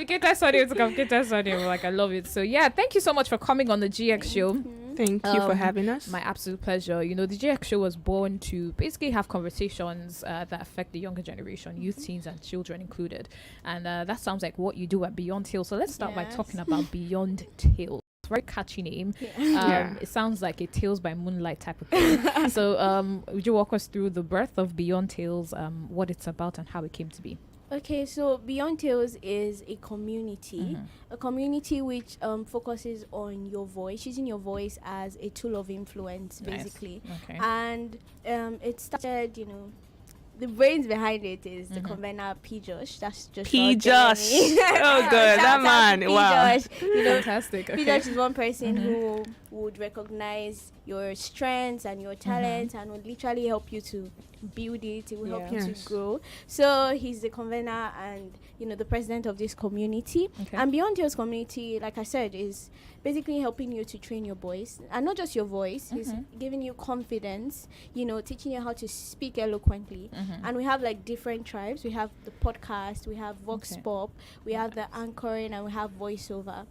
communicated audio to communicated audio. Like, I love it. So yeah, thank you so much for coming on the GX show. Thank you for having us. My absolute pleasure. You know, the GX show was born to basically have conversations that affect the younger generation, youth, teens, and children included. And that sounds like what you do at Beyond Tales. So let's start by talking about Beyond Tales. Very catchy name. It sounds like a Tales by Moonlight type of thing. So would you walk us through the birth of Beyond Tales, what it's about and how it came to be? Okay, so Beyond Tales is a community, which focuses on your voice, using your voice as a tool of influence, basically. Okay. And it started, the brains behind it is the convener P. Josh. That's just P. Josh. Oh, good. That man. Wow. Josh. Fantastic. P. Josh is one person who would recognize your strengths and your talents and would literally help you to build it. It will help you to grow. So he's the convener and the president of this community. And Beyond Tales community, like I said, is basically helping you to train your voice, and not just your voice. He's giving you confidence, teaching you how to speak eloquently. And we have like different tribes. We have the podcast, we have Vox Pop, we have the anchoring, and we have voiceover.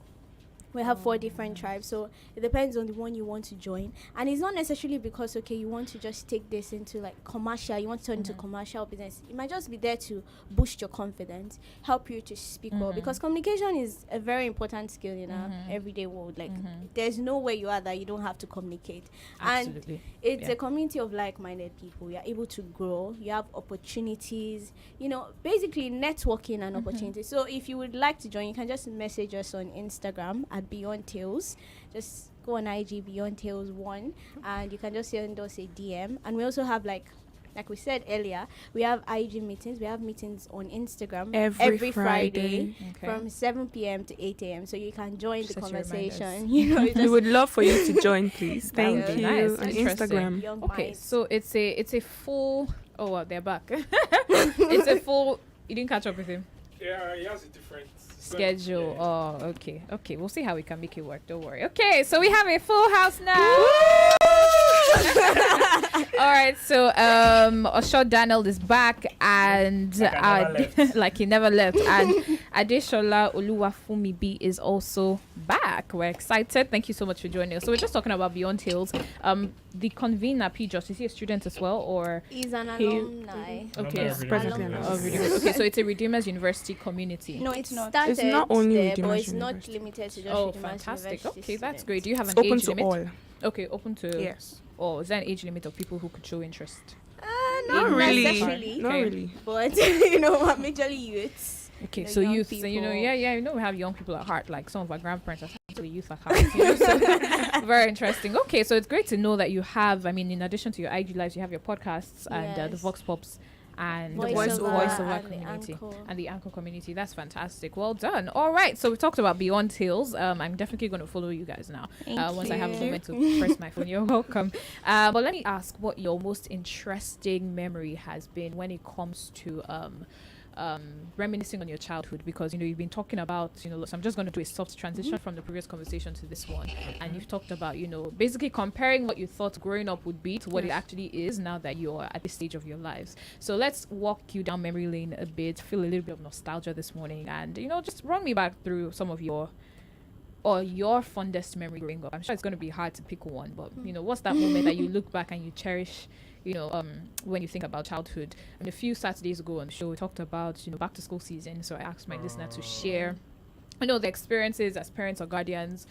We have 4 different tribes, so it depends on the one you want to join. And it's not necessarily because, you want to just take this into like commercial, you want to turn into commercial business. It might just be there to boost your confidence, help you to speak well, because communication is a very important skill in our everyday world. Like, there's no way you are that you don't have to communicate. Absolutely. And it's a community of like-minded people. You're able to grow, you have opportunities, basically networking and opportunities. So if you would like to join, you can just message us on Instagram at Beyond Tales. Just go on IG Beyond Tales 1 and you can just send us a DM. And we also have like we said earlier, we have IG meetings. We have meetings on Instagram every Friday from 7 p.m. to 8 a.m. So you can join the conversation. We would love for you to join, please. Thank you. Nice. On Instagram. Okay, so it's a full. Oh, wow, they're back. It's a full. You didn't catch up with him. Yeah, he has a different schedule. Oh, okay. We'll see how we can make it work. Don't worry. Okay, so we have a full house now. All right, so Osho Daniel is back and like he never left, and Adeshola Oluwafumibi is also back. We're excited. Thank you so much for joining us. So we're just talking about Beyond Tales. The convener P. Josh, is he a student as well, or he's an alumni? Okay, okay, so it's a Redeemers University community. No, it's not. It's not only there, Redeemers but it's University. not limited to just Oh, Redeemers fantastic. University Okay, that's students. great. Do you have an Open age to limit? all. Okay, open to. Yes. Oh, is there an age limit of people who could show interest? Not really. necessarily. Not really. But majorly youths. Okay, so youth, so, we have young people at heart. Like some of our grandparents are actually youth at heart. So very interesting. Okay, so it's great to know that you have. I mean, in addition to your IG lives, you have your podcasts and the Vox Pops and the voiceover community and the Anchor community. That's fantastic. Well done. All right, so we talked about Beyond Tales. I'm definitely going to follow you guys now. Once I have a moment to press my phone. You're welcome. But let me ask what your most interesting memory has been when it comes to reminiscing on your childhood, because you've been talking about so I'm just going to do a soft transition from the previous conversation to this one, and you've talked about basically comparing what you thought growing up would be to what it actually is now that you're at this stage of your lives. So let's walk you down memory lane a bit, feel a little bit of nostalgia this morning, and just run me back through some of your fondest memory growing up. I'm sure it's going to be hard to pick one, but what's that moment that you look back and you cherish when you think about childhood? And a few Saturdays ago on the show, we talked about, back to school season. So I asked my listener to share, the experiences as parents or guardians,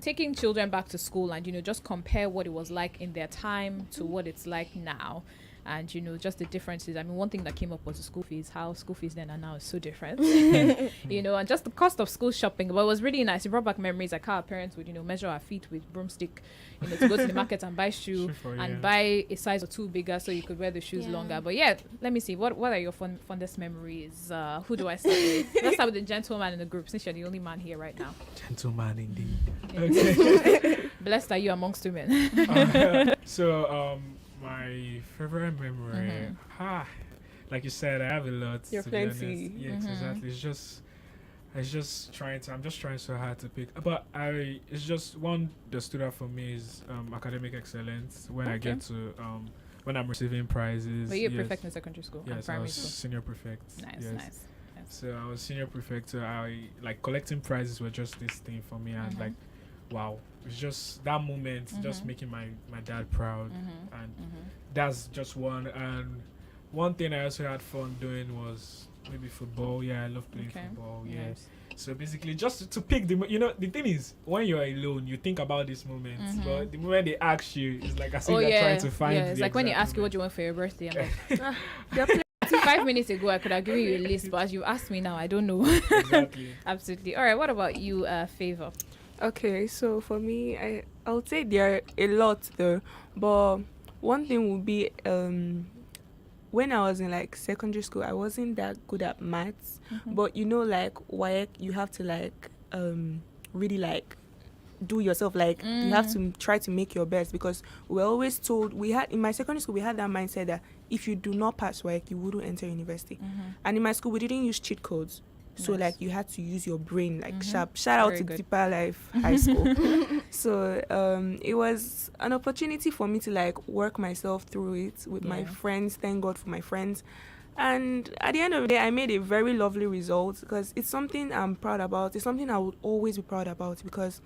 taking children back to school and, just compare what it was like in their time to what it's like now. And, just the differences. I mean, one thing that came up was the school fees, how school fees then and now is so different, and just the cost of school shopping. But it was really nice. It brought back memories like how our parents would, measure our feet with broomstick, to go to the market and buy shoe and buy a size or 2 bigger so you could wear the shoes longer. But let me see. What are your fondest memories? Who do I start with? Let's start with the gentleman in the group, since you're the only man here right now. Gentleman indeed. Okay. Blessed are you amongst women. My favorite memory, like you said, I have a lot. You're to plenty. be honest. Yes, exactly. I'm just trying so hard to pick. But it's just one that stood out for me is academic excellence. When I get to when I'm receiving prizes. Were you a prefect in secondary school? Yes, primary I was school? senior prefect. Nice, yes. nice. So I was senior prefect. So I like collecting prizes were just this thing for me, and like, wow, it's just that moment, just making my dad proud, and that's just one. And one thing I also had fun doing was maybe football. Yeah, I love playing football. Yeah. Yes. So basically, just to pick the, the thing is, when you're alone, you think about this moment, but the moment they ask you, it's like as if you're trying to find. Yeah, it's like when you ask you what you want for your birthday, I'm like, 5 minutes ago I could have given you a list, but as you asked me now, I don't know. Exactly. Absolutely. All right. What about you, Favor? Okay, so for me, I would say there are a lot though, but one thing would be when I was in like secondary school, I wasn't that good at maths, but like WAEC, you have to like really like do yourself, like you have to try to make your best, because we're always told, in my secondary school we had that mindset that if you do not pass WAEC, you wouldn't enter university, and in my school we didn't use cheat codes. So like you had to use your brain like sharp. Shout out to Deeper Life High School. So it was an opportunity for me to like work myself through it with my friends. Thank God for my friends. And at the end of the day, I made a very lovely result, because it's something I'm proud about. It's something I would always be proud about, because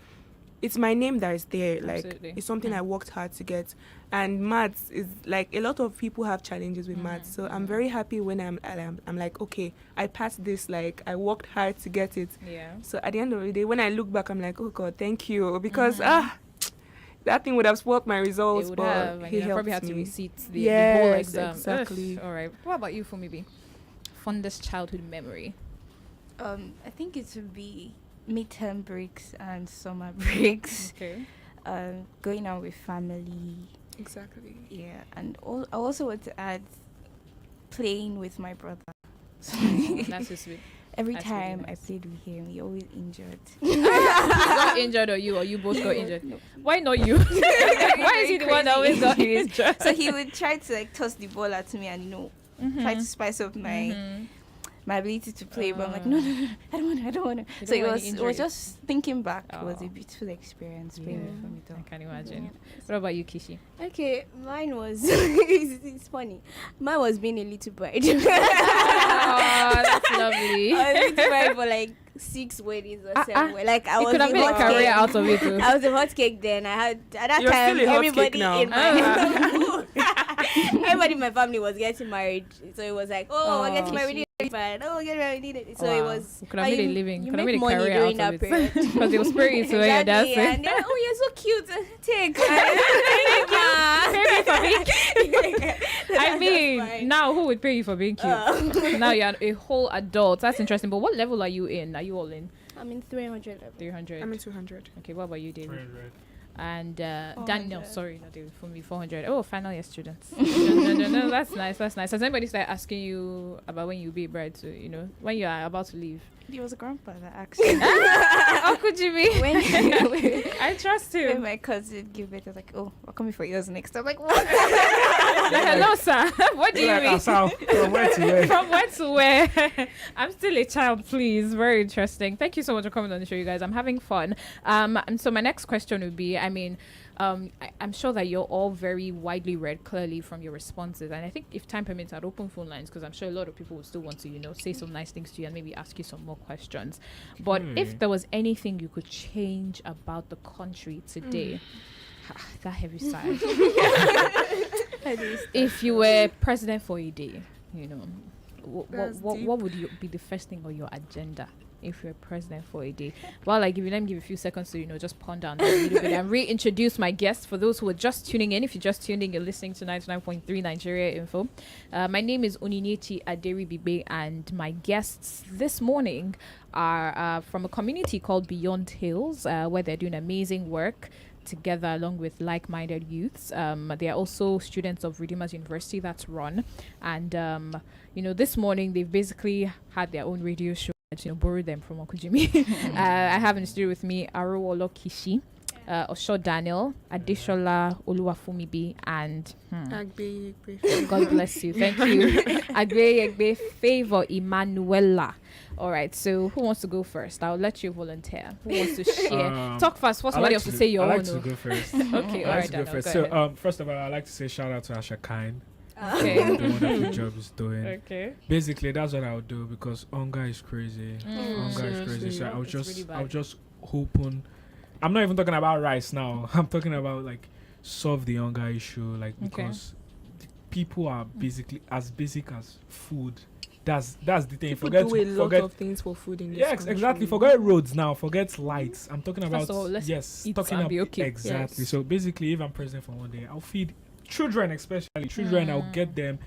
it's my name that is there. Like, absolutely. It's something I worked hard to get. And maths is like, a lot of people have challenges with maths. So I'm very happy when I'm like, okay, I passed this. Like, I worked hard to get it. Yeah. So at the end of the day, when I look back, I'm like, oh God, thank you, because that thing would have spoiled my results. It would but have. He helped probably had me. to receipt the whole exam. Exactly. All right. What about you, Fumibi? Fondest childhood memory? I think it would be midterm breaks and summer breaks. Okay. Going out with family. Exactly. Yeah, and I also want to add playing with my brother. That's so sweet. Every time I played with him, he always injured. He got injured, or you both got injured? No. Why not you? Why is he the one that always got injured? So he would try to like toss the ball at me and try to spice up my ability to play, but I'm like, no, I don't want to. So it was just thinking back. It was a beautiful experience playing with him. I can imagine. Yeah. What about you, Kishi? Okay, mine was it's funny. Mine was being a little bride. Oh, that's lovely. I was a little bride for like 6 weddings or 7. Like I was could have made a career out of it too. I was a hot cake then. I had at that You're time everybody in my everybody in my family was getting married, so it was like, we're getting married. Fine. Oh, get married. So it was. Could have made a living. Could have made a career out of it. Because it was pretty. So yeah, that's it. And then, you're so cute. Take. I mean, now who would pay you for being cute? Now you're a whole adult. That's interesting. But what level are you in? Are you all in? I'm in 300 level. 300. I'm in 200. Okay, what about you, David? 300. And Daniel, not David, for me, 400. Oh, final year students. No, that's nice. Has anybody started asking you about when you'll be a bride? So, when you are about to leave? He was a grandfather, actually. How could you be? I trust him. When my cousin gave birth, I was like, we're coming for yours next. I'm like, what? Hello, sir. What do you mean? From where to where? From where to where? I'm still a child, please. Very interesting. Thank you so much for coming on the show, you guys. I'm having fun. And so my next question would be, I'm sure that you're all very widely read clearly from your responses, and I think if time permits, I'd open phone lines, because I'm sure a lot of people would still want to say some nice things to you and maybe ask you some more questions. But if there was anything you could change about the country today, that heavy sigh. If you were president for a day, what would be the first thing on your agenda? If you're president for a day. Well, let me give a few seconds to just ponder on that a little bit and reintroduce my guests. For those who are just tuning in, if you're just tuning, you're listening to 99.3 Nigeria Info. My name is Onyinechi Ekumankama, and my guests this morning are from a community called Beyond Hills, where they're doing amazing work together along with like-minded youths. They are also students of Redeemers University, that's Ron, and this morning they've basically had their own radio show. Borrow them from Uncle Jimmy. I have in the studio with me Arowolo Kishi, Osho Daniel, Adeshola Oluwafumibi, and Agbe. God bless you. Thank you. Agbe Favor Emanuela. All right, so who wants to go first? I'll let you volunteer. Who wants to share? Talk first. What's somebody else to say your own? I like to go first. Okay, all right, Daniel. So, first of all, I'd like to say shout out to Asha Kine. Okay. The wonderful job is doing. Okay. Basically, that's what I would do because hunger is crazy. Hunger is crazy. Seriously. So I'll It's just, really I'll bad. just open. I'm not even talking about rice now. I'm talking about like solve the hunger issue, like Okay. because people are basically as basic as food. That's the thing. People Forget do a lot forget. of things for food in this Yes, country. exactly. Forget roads now. Forget lights. I'm talking about First of all, let's yes. eat Talking and about be okay. exactly. Yes. So basically, if I'm president for one day, I'll feed children, especially children. I'll get them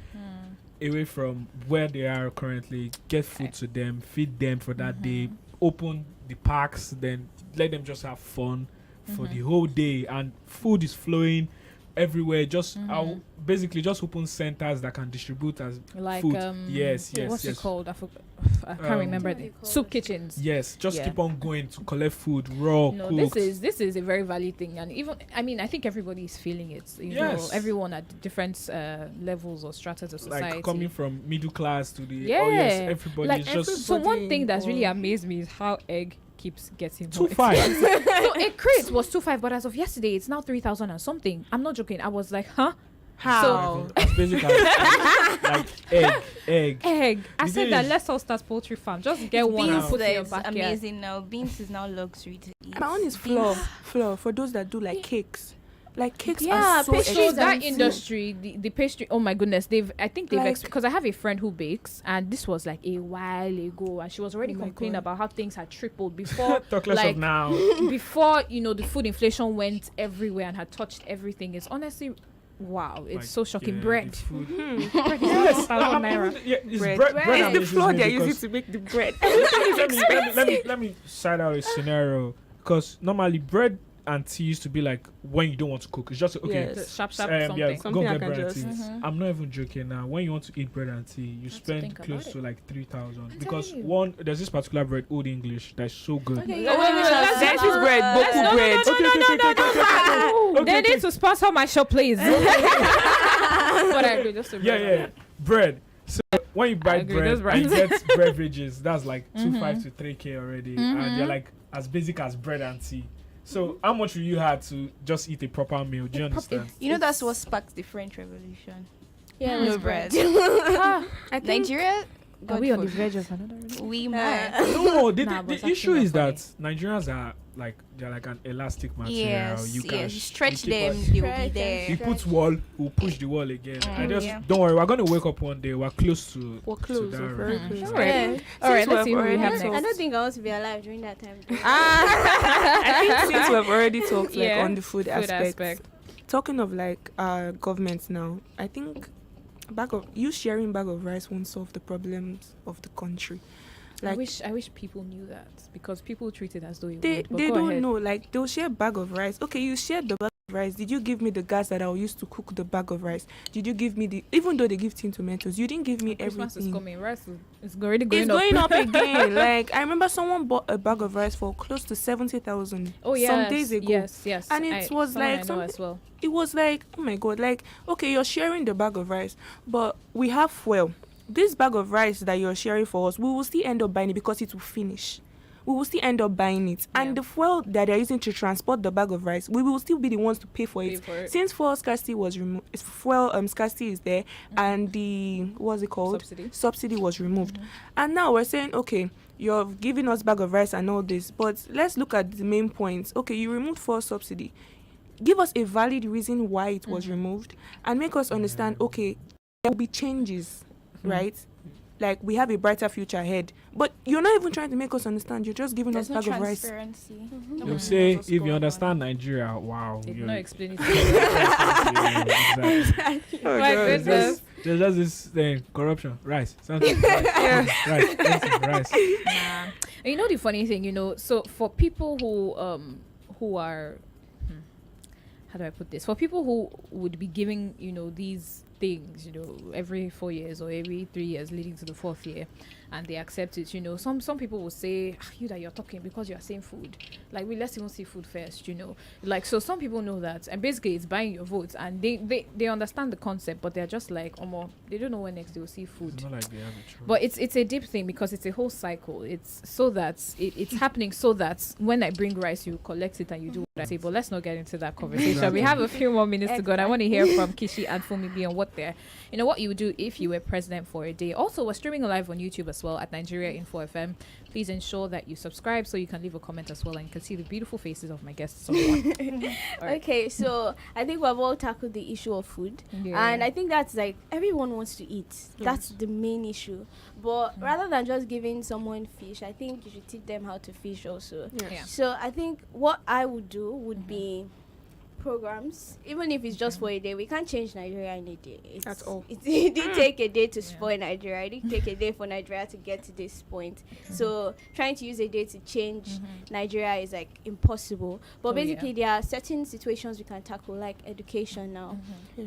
away from where they are currently. Get food to them. Feed them for that day. Open the parks. Then let them just have fun for the whole day. And food is flowing everywhere. Just I'll basically just open centers that can distribute as Like food. Yes, what's yes. it called? I can't remember What are the they soup called? kitchens. Yes, just Yeah. keep on going to collect food raw. No, cooked. this is a very valid thing, and even I think everybody is feeling it. You know, Yes. everyone at different levels or stratas of society. like coming from middle class to the Yeah. oh yes, everybody Like is just so one everybody thing that's really involved. amazed me is how egg keeps getting more 2.5. expensive. So a crate was 2.5, but as of yesterday, it's now 3,000 and something. I'm not joking. I was like, huh? How? As basic as like egg. Egg. I The said thing that is- let's all start poultry farm. Just get one and Beans put it in your is backyard. amazing now. Beans is now luxury to eat. My own is flour. Flour for those that do like cakes. Like cakes Yeah, are so pastries So are expensive. that industry, the pastry, oh my goodness, I think they've Like- because I have a friend who bakes, and this was like a while ago, and she was already Oh my complaining God. about how things had tripled before, Talk less like of now. before the food inflation went everywhere and had touched everything. It's honestly, wow, it's Like, so shocking. yeah, Bread, the food- bread is Yes, 1,000 naira. yeah, it's Bread. bread. Bread. bread It's the amuses flour me they're using because- to make the bread. let me side out a scenario because normally bread and tea used to be like when you don't want to cook. It's just okay. Yes. Sharp, sharp, Yeah, something. go Something I get can bread and just- tea. I'm not even joking now. When you want to eat bread and tea, you to spend think close about to like 3,000 I'm because telling you. one there's this particular bread, Old English, that's so good. Okay, Oh, wait, let's- There's this bread, Boku bread. They Okay, need to sponsor my shop, please. But I agree, just to Yeah. Bread. So when you buy agree, bread those and you brands. get beverages, that's like 2.5 to 3K already, and they're like as basic as bread and tea. So how much will you have to just eat a proper meal? Do you understand? You know that's what sparked the French Revolution. Yeah, No it's bread. Ah, I think Nigeria, are God we on the forbid. verge of another? We might. No, the, Nah, the, but it's the issue actually is not that Nigerians are like they're like an elastic material. Yes, You can yes. Stretch you keep them, on- they will be Stretch there. You put wall, we'll push the wall again. I just yeah. don't worry. We're gonna wake up one day. We're close to. we're to close. that We're very right. close. All right. Yeah. All right, Since let's see we've what we have already next. I don't think I want to be alive during that time. I think since we've already talked like Yeah, on the food aspect, talking of like governments now, I think sharing bag of rice won't solve the problems of the country. I Like wish people knew that, because people treat it as though it they would. But they go don't ahead. know. Like they'll share bag of rice. Okay, you shared the bag of rice. Did you give me the gas that I'll use to cook the bag of rice? Did you give me even though they give tin tomatoes, you didn't give me Christmas is everything. coming. Rice is already going It's up. going up again. Like I remember someone bought a bag of rice for close to 70,000 Oh yeah, some days ago. Yes. And it was someone like I know something- as well. It was like, oh my god, like okay, you're sharing the bag of rice, but we have fuel. This bag of rice that you're sharing for us, we will still end up buying it because it will finish. We will still end up buying it. Yeah. And the fuel that they're using to transport the bag of rice, we will still be the ones to pay for Pay it. for it. Since fuel scarcity was removed, scarcity is there, and the what's it called? Subsidy was removed. And now we're saying, okay, you're giving us bag of rice and all this, but let's look at the main points. Okay, you removed fuel subsidy. Give us a valid reason why it was removed, and make us understand, okay, there will be changes, right? Like we have a brighter future ahead, but you're not even trying to make us understand. You're just giving There's us no bag of rice. transparency. They'll say if you understand Nigeria, wow. They did you're- not explain it. Yeah, exactly. Oh, My God. goodness. There's just this thing, corruption, rice, something, rice, anything, rice. Nah. And you know the funny thing, so for people who are how do I put this? For people who would be giving, these things, every 4 years or every 3 years leading to the 4th year, and they accept it. Some people will say, you that you're talking because you're saying food. Like, let's even see food first. Like, so some people know that, and basically it's buying your votes, and they understand the concept, but they're just like, they don't know when next they will see food. It's not like they have a choice. But it's a deep thing, because it's a whole cycle. It's so that it's happening so that when I bring rice, you collect it and you do what I say. But let's not get into that conversation. Exactly. We have a few more minutes to go, and I want to hear from Kishi and Fumibi on what you would do if you were president for a day. Also, we're streaming live on YouTube as well at Nigeria Info FM. Please ensure that you subscribe so you can leave a comment as well, and you can see the beautiful faces of my guests. Right. Okay, so I think we've all tackled the issue of food, and I think that's like everyone wants to eat. That's the main issue. But rather than just giving someone fish, I think you should teach them how to fish also. So I think what I would do would be programs, even if it's just for a day. We can't change Nigeria in a day. That's all. It didn't take a day to spoil Nigeria. It didn't take a day for Nigeria to get to this point. So trying to use a day to change Nigeria is like impossible. But basically there are certain situations we can tackle, like education now.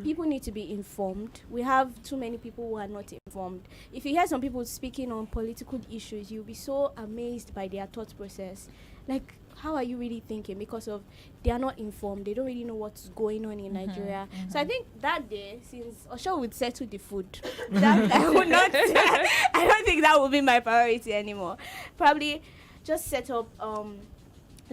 People need to be informed. We have too many people who are not informed. If you hear some people speaking on political issues, you'll be so amazed by their thought process. Like, how are you really thinking? Because of they are not informed. They don't really know what's going on in Nigeria. So I think that day, since Osho would settle the food, that I would not. I don't think that would be my priority anymore. Probably just set up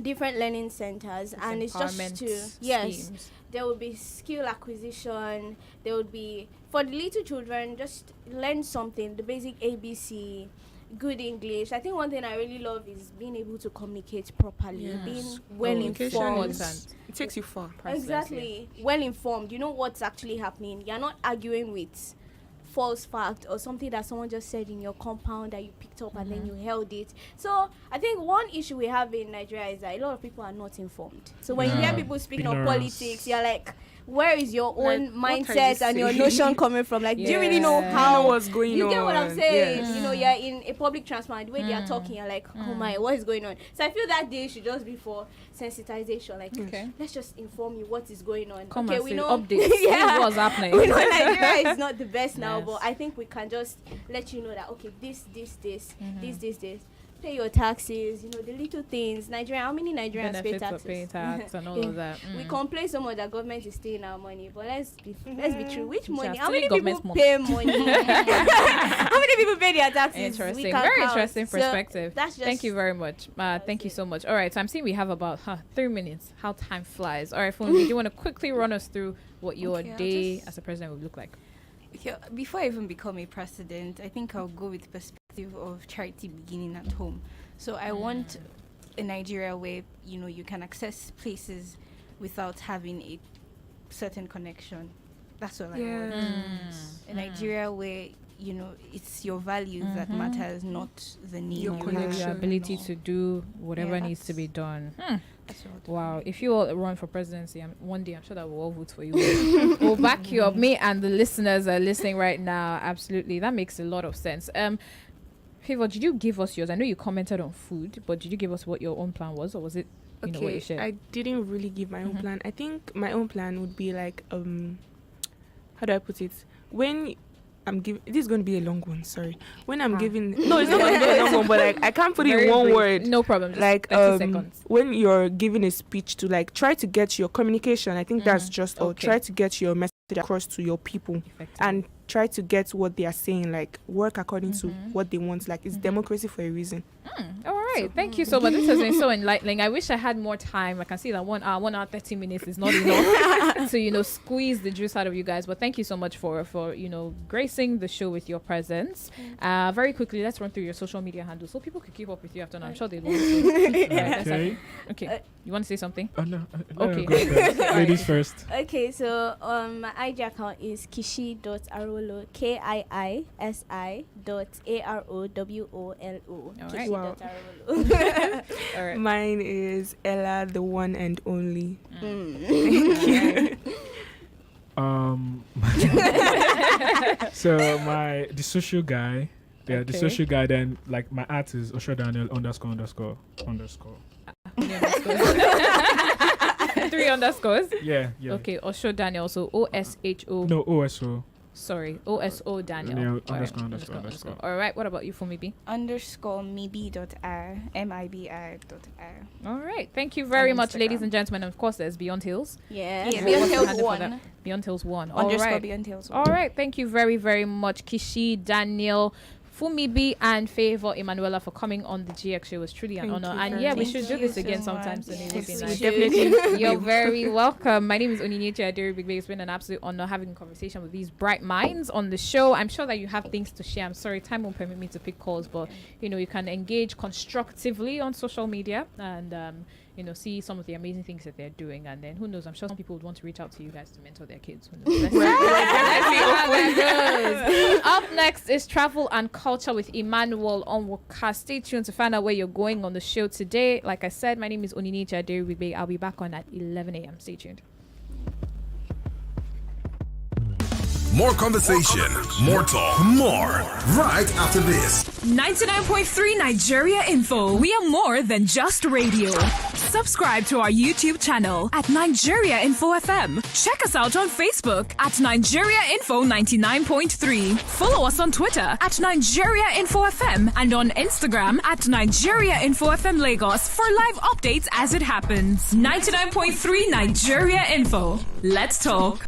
different learning centers, and it's just to schemes. There will be skill acquisition. There would be for the little children, just learn something, the basic ABC. Good English. I think one thing I really love is being able to communicate properly, being well informed. It takes you far. Exactly. Well informed. You know what's actually happening. You're not arguing with false fact or something that someone just said in your compound that you picked up and then you held it. So I think one issue we have in Nigeria is that a lot of people are not informed. So when you hear people speaking of politics, you're like, where is your own mindset and your notion coming from? Like, do you really know how? You know what's going on? You get what I'm saying? You're in a public transport, the way they are talking, you're like, oh my, what is going on? So I feel that day should just be for sensitization. Like, let's just inform you what is going on. Come okay, and we say know updates. What's happening? We know Nigeria is not the best now, but I think we can just let you know that this. Pay your taxes, the little things. Nigeria, how many Nigerians pay taxes? Paying tax and all of that. We complain so much that government is stealing our money, but let's be true. Which money? How stealing many people government's pay money? How many people pay their taxes? Interesting. We can't Very count. interesting perspective. So that's just thank you very much. Thank you so much. All right, so I'm seeing we have about 3 minutes. How time flies. All right, Funmi, do you want to quickly run us through what your day as a president would look like? Before I even become a president, I think I'll go with the perspective of charity beginning at home. So I want a Nigeria where, you can access places without having a certain connection. That's all I want. A Nigeria where, it's your values that matters, not the need. Your connection. Your ability to do whatever needs to be done. Wow. If you all run for presidency, one day I'm sure that we'll all vote for you. We'll back you up. Me and the listeners are listening right now. Absolutely. That makes a lot of sense. Favor, did you give us yours? I know you commented on food, but did you give us what your own plan was, or was it what you shared? I didn't really give my own plan. I think my own plan would be like, how do I put it? When I'm giving, this is going to be a long one, sorry. When I'm giving, no, it's not going to be a long one, but like, I can't put it in one word. No problem. Just like, 30 seconds. When you're giving a speech to like, try to get your communication, I think that's just all. Try to get your message across to your people and try to get what they are saying, like work according to what they want. Like, it's democracy for a reason. All right, thank you so much. This has been so enlightening. I wish I had more time. I can see that 1 hour 30 minutes is not enough to squeeze the juice out of you guys, but thank you so much for gracing the show with your presence. Very quickly, let's run through your social media handles so people could keep up with you after. I'm sure they will. Okay, you want to say something? No, okay. Ladies first. Okay, so my IG account is kishi.arolo, KIISI.AROWOLO. All right. Wow. All right. Mine is Ella, the one and only. Thank you. So the social guy. Yeah, the social guy. Then like my art is Osho Daniel ____. 3 underscores. Yeah. Okay, Osho Daniel. So OSHO. No, OSO. Sorry, OSO Daniel. Yeah, All right, underscore. All right, what about you, Fumibi? _mibi.r, MIBR.r. All right, thank you very much, ladies and gentlemen. Of course, there's Beyond Hills. Yeah. Yeah, What's Beyond the Hills handle for 1. that? Beyond Hills 1. _ All right. Beyond Hills 1. All right, thank you very, very much, Kishi, Daniel, Fumibi, and Favor Emanuela for coming on the GX show. It was truly an honor. And yeah, we should do this again sometime soon. It would be nice. Definitely. You're very welcome. My name is Onyinechi Ekumankama. It's been an absolute honor having a conversation with these bright minds on the show. I'm sure that you have things to share. I'm sorry, time won't permit me to pick calls, but you can engage constructively on social media and see some of the amazing things that they're doing. And then who knows, I'm sure some people would want to reach out to you guys to mentor their kids. Who knows? Let's see how that goes. Up next is Travel and Culture with Emmanuel Onwuka. Stay tuned to find out where you're going on the show today. Like I said, my name is Onyinechi Ekumankama. I'll be back on at 11 a.m. Stay tuned. More conversation, more talk, more right after this. 99.3 Nigeria Info. We are more than just radio. Subscribe to our YouTube channel at Nigeria Info FM. Check us out on Facebook at Nigeria Info 99.3. Follow us on Twitter at Nigeria Info FM and on Instagram at Nigeria Info FM Lagos for live updates as it happens. 99.3 Nigeria Info. Let's talk.